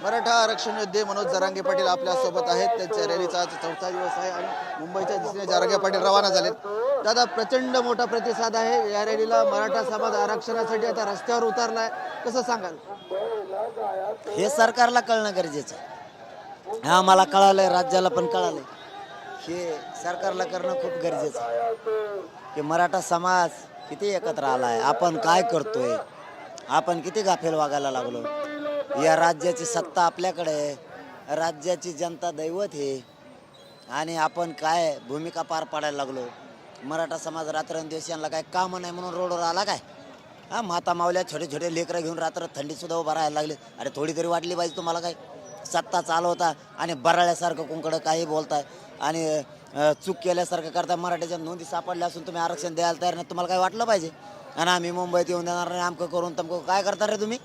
मराठा आरक्षण योद्धे मनोज जरांगे पाटील आपल्या सोबत आहेत. त्यांच्या रॅलीचा आज चौथा दिवस आहे आणि मुंबईच्या दिशेने जरांगे पाटील रवाना झालेत. दादा, प्रचंड मोठा प्रतिसाद आहे या रॅलीला. मराठा समाज आरक्षणासाठी आता रस्त्यावर उतरलाय, कसं सांगाल? हे सरकारला कळणं गरजेचं आहे. आम्हाला कळालंय, राज्याला पण कळालंय. हे सरकारला करणं खूप गरजेचं आहे की मराठा समाज किती एकत्र आलाय, आपण काय करतोय, आपण किती गाफेल वागायला लागलो. या राज्याची सत्ता आपल्याकडे आहे, राज्याची जनता दैवत आहे आणि आपण काय भूमिका पार पाडायला लागलो. मराठा समाज रात्रंदिवस यांना काय कामं नाही म्हणून रोडवर आला काय? माता मावल्या छोटे छोटे लेकरं घेऊन रात्र थंडीसुद्धा उभं राहायला लागले. अरे थोडी तरी वाटली पाहिजे तुम्हाला. काय सत्ता चालवता आणि बराळ्यासारखं कुंकडं काही बोलताय आणि चूक केल्यासारखं करताय. मराठ्याच्या नोंदी सापडल्या असून तुम्ही आरक्षण द्यायला तयार नाही. तुम्हाला काय वाटलं पाहिजे? आणि आम्ही मुंबईत येऊन देणार नाही आमकं करून तमकं. काय करता रे तुम्ही?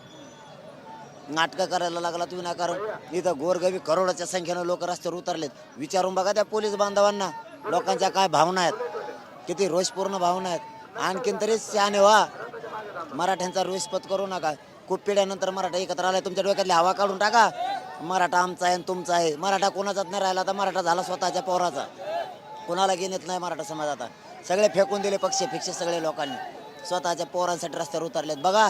नाटकं करायला लागला तुम्ही. नाही कारण इथं गोरगरीब करोडाच्या संख्येनं लोक रस्त्यावर उतरलेत. विचारून बघा त्या पोलीस बांधवांना लोकांच्या काय भावना आहेत, किती रोषपूर्ण भावना आहेत. आणखीन तरी शहाणे व्हा, मराठ्यांचा रोष पत्करू नका. खूप पिढ्यानंतर मराठा एकत्र आलाय. तुमच्या डोक्यातली हवा काढून टाका. मराठा आमचा आहे आणि तुमचा आहे. मराठा कोणाचाच नाही राहिला. आता मराठा झाला स्वतःच्या पोराचा. कोणाला घेण्यात नाही मराठा समाज. आता सगळे फेकून दिले पक्ष फिक्ष. सगळे लोकांनी स्वतःच्या पोरांसाठी रस्त्यावर उतरलेत. बघा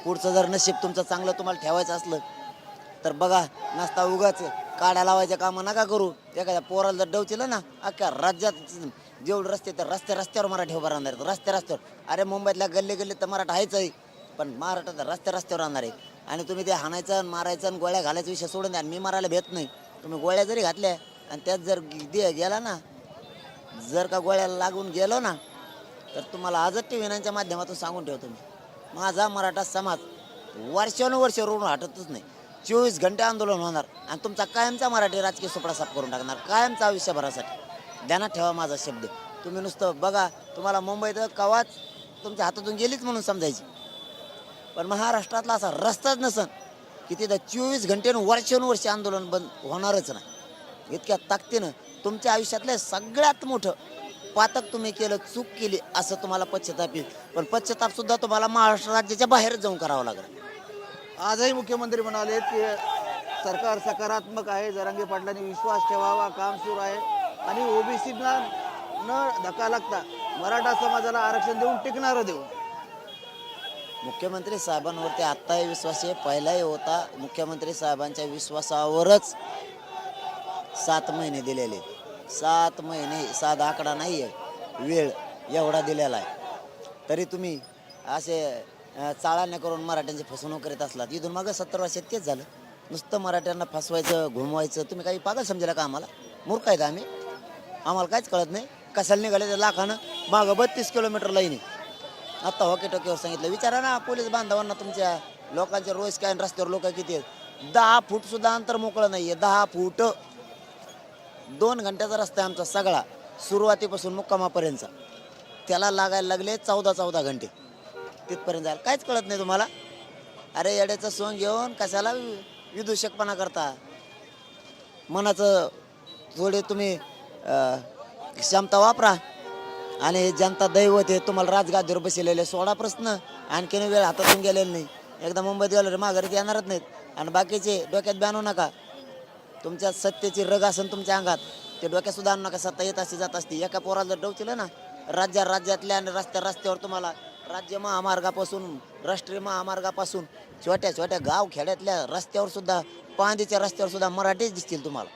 पुढचं जर नशीब तुमचं चांगलं तुम्हाला ठेवायचं असलं तर बघा, नसता उगाच काड्या लावायच्या कामं नका करू. एखाद्या पोराला जर डवचिलं ना, अख्ख्या राज्यात जेवढे रस्ते तर रस्त्यावर मराठी उभा राहणार आहेत. रस्त्यावर. अरे मुंबईतल्या गल्ली गल्लीत तर मराठा आहेच आहे, पण मराठा तर रस्त्यावर राहणार आहे. आणि तुम्ही ते हाणायचं मारायचं आणि गोळ्या घालायचा विषय सोडून द्या. मी मारायला भेट नाही. तुम्ही गोळ्या जरी घातल्या आणि त्यात जर गेला ना, जर का गोळ्याला लागून गेलो ना, तर तुम्हाला आजच टीव्हीच्या माध्यमातून सांगून ठेवतो मी, माझा मराठा समाज वर्षानुवर्ष रोडून हटतच नाही. 24 घंटे आंदोलन होणार आणि तुमचा कायमचा मराठी राजकीय सुपडा साफ करून टाकणार, कायमचा आयुष्यभरासाठी. ध्यानात ठेवा माझा शब्द. तुम्ही नुसतं बघा, तुम्हाला मुंबईत कवाच तुमच्या हातातून गेलीच म्हणून समजायची, पण महाराष्ट्रातला असा रस्ताच नसन की तिथं 24 घंटे वर्षानुवर्ष आंदोलन बंद होणारच नाही. इतक्या ताकदीनं तुमच्या आयुष्यातलं सगळ्यात मोठं पातक तुम्ही केलं, चूक केली, असं तुम्हाला पश्चाताप येईल. पण पश्चाताप सुद्धा तुम्हाला महाराष्ट्र राज्याच्या बाहेर जाऊन करावं लागेल. आजही मुख्यमंत्री म्हणाले की सरकार सकारात्मक आहे, जरांगे पाटलांनी विश्वास ठेवावा, काम सुरू आहे आणि ओबीसीला न धक्का लागता मराठा समाजाला आरक्षण देऊन टिकणारं देऊ. मुख्यमंत्री साहेबांवरती आत्ताही विश्वास आहे, पहिलाही होता. मुख्यमंत्री साहेबांच्या विश्वासावरच 7 महिने दिलेले. 7 महिने साधा आकडा नाही आहे, वेळ एवढा दिलेला आहे. तरी तुम्ही असे चाळाने करून मराठ्यांची फसवणूक करीत असलात. इथून मागं 70 वर्षात तेच झालं. नुसतं मराठ्यांना फसवायचं, घुमवायचं. तुम्ही काही पागल समजेला का आम्हाला? मूर्ख आहेत आम्ही? आम्हाला काहीच कळत नाही. कशाला निघाले त्या लाखानं? मागं 32 किलोमीटर लाईनी. आत्ता हॉकी टॉकीवर सांगितलं. विचारा ना पोलीस बांधवांना तुमच्या. लोकांचे रोज काय रस्त्यावर लोक किती आहेत? 10 फूट सुद्धा अंतर मोकळं नाही आहे. 10 फूट. 2 घंट्याचा रस्ता आहे आमचा सगळा, सुरुवातीपासून मुक्कामापर्यंतचा. त्याला लागायला लागले 14 घंटे तिथपर्यंत जायला. काहीच कळत नाही तुम्हाला? अरे येड्याचं सोंग घेऊन कशाला विदूषकपणा करता? मनाचं थोडे तुम्ही क्षमता वापरा. आणि हे जनता दैवत आहे, तुम्हाला राजगादीवर बसलेले. सोडा प्रश्न. आणखीन वेळ हातातून गेलेला नाही. एकदा मुंबईत गेलो रे माघारी येणारच नाहीत. आणि बाकीचे डोक्यात बी आणू नका. तुमच्या सत्तेची रग असेल तुमच्या अंगात, ते डोक्यात सुद्धा आणू नका. सत्ता येत असते जात असते. एका पोराला जर डवचिलं ना, राज्यातल्या आणि रस्त्यावर तुम्हाला राज्य महामार्गापासून, राष्ट्रीय महामार्गापासून छोट्या छोट्या गाव खेड्यातल्या रस्त्यावर सुद्धा, पांदीच्या रस्त्यावर सुद्धा मराठीच दिसतील तुम्हाला.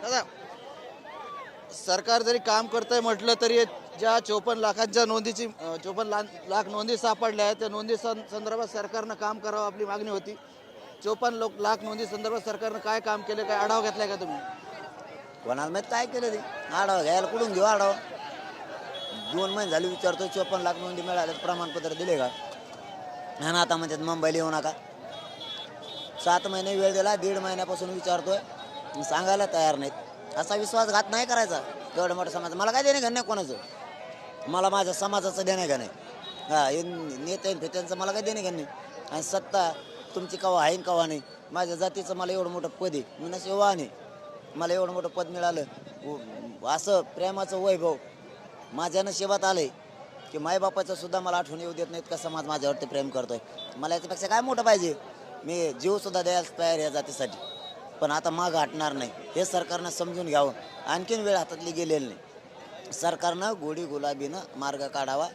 दादा, सरकार जरी काम करतंय म्हटलं तरी ज्या 54 लाखांच्या नोंदीची 54 लाख नोंदी सापडल्या आहेत, त्या नोंदी संदर्भात सरकारनं काम करावं आपली मागणी होती. 54 लाख नोंदी संदर्भात सरकारनं काय काम केलं, काय आढावा घेतलाय का तुम्ही? कोणाला माहित काय केलं ते? आढावा घ्यायला कुठून घेऊ आढावा? 2 महिने झाले विचारतो. 54 लाख नोंदी मिळाले, प्रमाणपत्र दिले का? आणि आता म्हणतात मुंबईला येऊ नका. 7 महिने वेळ दिला, 1.5 महिन्यापासून विचारतोय, सांगायला तयार नाहीत. असा विश्वासघात नाही करायचा. एवढं मोठं समाज मला काय देणे घेणं नाही कोणाचं. मला माझ्या समाजाचं देणं घेणं नाही. नेते फेत्यांचं मला काय देणे घेणं नाही. आणि सत्ता तुमची कवा आहे कवा नाही. माझ्या जातीचं मला एवढं मोठं पद आहे, मी नशिबवान आहे. मला एवढं मोठं पद मिळालं, असं प्रेमाचं वैभव माझ्या नशिबात आलंय की मायबापाचं सुद्धा मला आठवण येऊ देत नाहीत का समाज माझ्यावरती प्रेम करतोय. मला याच्यापेक्षा काय मोठं पाहिजे? मी जीव सुद्धा द्यायला तयार या जातीसाठी, पण आता माग हटणार नाही. हे सरकारनं समजून घ्यावं. आणखीन वेळ हातातली गेलेली नाही. सरकारनं गोडी गुलाबीनं मार्ग काढावा,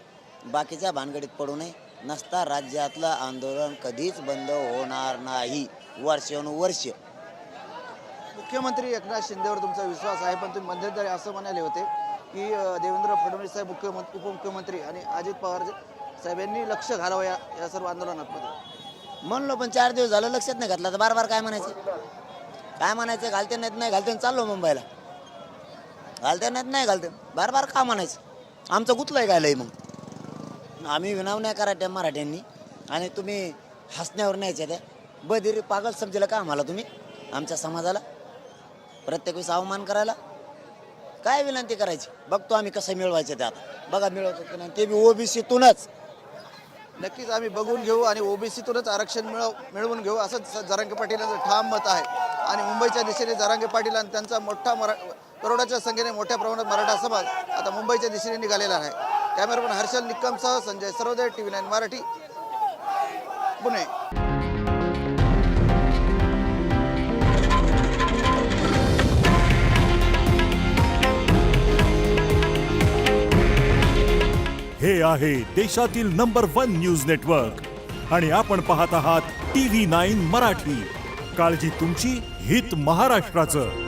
बाकीच्या भानगडीत पडू नये. नसता राज्यातलं आंदोलन कधीच बंद होणार नाही, वर्षानुवर्ष. मुख्यमंत्री एकनाथ शिंदेवर तुमचा विश्वास आहे, पण तुम्ही मध्यंतरी असं म्हणाले होते की देवेंद्र फडणवीस साहेब उपमुख्यमंत्री आणि अजित पवार साहेब यांनी लक्ष घालावं या सर्व आंदोलनामध्ये. म्हणलो, पण 4 दिवस झालं लक्षात नाही घातलं. तर बार काय म्हणायचं? काय म्हणायचं? घालते नाहीत नाही घालते, चाललो मुंबईला. घालते नाहीत नाही घालते, बार का म्हणायचं? आमचं गुतलंय काय लय? मग आम्ही विनाव नाही करायच्या मराठ्यांनी, आणि तुम्ही हसण्यावर न्यायच्या त्या बधीर पागल समजेल का आम्हाला तुम्ही? आमच्या समाजाला प्रत्येक वेळेस अवमान करायला काय विनंती करायची? बघतो आम्ही कसं मिळवायचं ते. आता बघा मिळवतो की नाही, ते बी ओबीसीतूनच. नक्कीच आम्ही बघून घेऊ आणि ओबीसीतूनच आरक्षण मिळवून घेऊ, असं जरांगे पाटील यांचं ठाम मत आहे. आणि मुंबईच्या दिशेने जरांगे पाटील आणि त्यांचा मोठा करोडाच्या संख्येने मोठ्या प्रमाणात मराठा समाज आता मुंबईच्या दिशेने निघालेला आहे. कॅमेरामन हर्षल निक्कमसह संजय सर्वोदय, TV9 मराठी, पुणे. हे आहे देशातील नंबर 1 न्यूज नेटवर्क आणि आपण पाहत आहात TV9 मराठी. काळजी तुमची, हित महाराष्ट्राचं.